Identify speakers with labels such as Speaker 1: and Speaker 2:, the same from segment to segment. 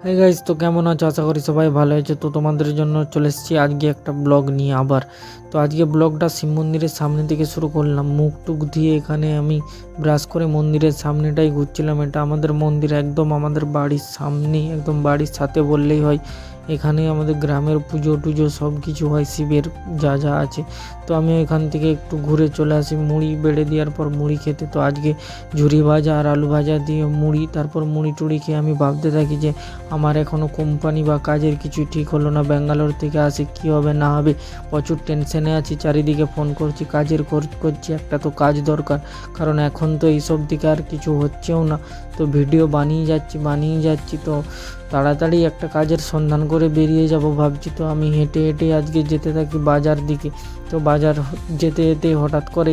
Speaker 1: Hi guys, তো কেমন আছো? আশা করি সবাই ভালো আছে। তো তোমাদের জন্য চলে এসেছি আজকে একটা ব্লগ নিয়ে আবার। তো আজকে ব্লগটা শিব মন্দিরের সামনে থেকে শুরু করলাম। মুখ টুক দিয়ে এখানে আমি ব্রাশ করে মন্দিরের সামনেটাই ঘুরছিলাম। এটা আমাদের মন্দির, একদম আমাদের বাড়ির সামনে, একদম বাড়ির সাথে বললেই হয়। এখানে আমাদের গ্রামের পুজো টুজো সব কিছু হয়, শিবের যা যা আছে। তো আমি এখান থেকে একটু ঘুরে চলে আসি মুড়ি বেড়ে দেওয়ার পর মুড়ি খেতে। তো আজকে ঝুরি ভাজা আর আলু ভাজা দিয়ে মুড়ি, তারপর মুড়ি টুড়ি খেয়ে আমি ভাবতে থাকি যে আমার এখনও কোম্পানি বা কাজের কিছু ঠিক হলো না। ব্যাঙ্গালোর থেকে আসি, কী হবে না হবে, প্রচুর টেনশনে আছি। চারিদিকে ফোন করছি, কাজের করছি, একটা তো কাজ দরকার, কারণ এখন তো এইসব দিকে আর কিছু হচ্ছেও না। তো ভিডিও বানিয়ে যাচ্ছি। তো তাড়াতাড়ি একটা কাজের সন্ধান করে বেরিয়ে যাব ভাবছি। তো আমি হেঁটে হেঁটে আজকে যেতে থাকি বাজার দিকে। তো বাজার যেতে যেতে হঠাৎ করে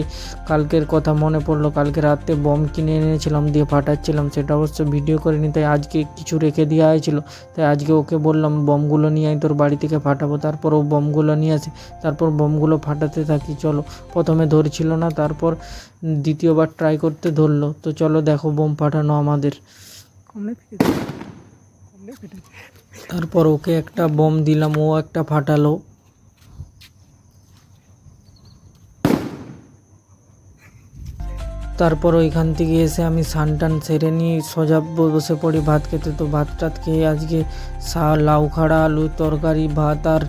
Speaker 1: কালকের কথা মনে পড়লো। কালকে রাতে বম কিনে এনেছিলাম, দিয়ে ফাটাচ্ছিলাম। সেটা অবশ্য ভিডিও করিনি, তাই আজকে কিছু রেখে দেওয়া হয়েছিল। তাই আজকে ওকে বললাম বমগুলো নিয়ে আয়, তোর বাড়ি থেকে ফাটাবো। তারপর ও বমগুলো নিয়ে আসে, তারপর বমগুলো ফাটাতে থাকি। চলো, প্রথমে ধরছিল না, তারপর দ্বিতীয়বার ট্রাই করতে ধরলো। তো চলো দেখো বোম ফাটানো আমাদের। তারপর ওকে একটা বোম দিলাম, ও একটা ফাটালো। তারপর ওইখান থেকে এসে আমি স্নান সেরে নিয়ে সোজা বসে পড়ি ভাত খেতে। তো ভাত টাত খেয়ে আজকে লাউ খাড়া আলু তরকারি, ভাত আর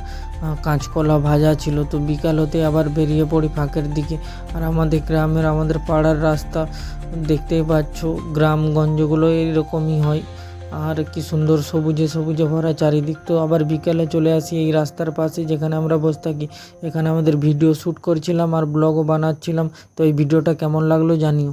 Speaker 1: কাঁচকলা ভাজা ছিল। তো বিকাল হতে আবার বেরিয়ে পড়ি ফাঁকের দিকে। আর আমাদের গ্রামের, আমাদের পাড়ার রাস্তা দেখতেই পাচ্ছ, গ্রামগঞ্জগুলো এরকমই হয়। আর কি সুন্দর সবুজে সবুজে ভরা চারিদিক। তো আবার বিকেলে চলে আসি এই রাস্তার পাশে যেখানে আমরা বসে থাকি। এখানে আমাদের ভিডিও শ্যুট করছিলাম আর ব্লগও বানাচ্ছিলাম। তো এই ভিডিওটা কেমন লাগলো জানিও।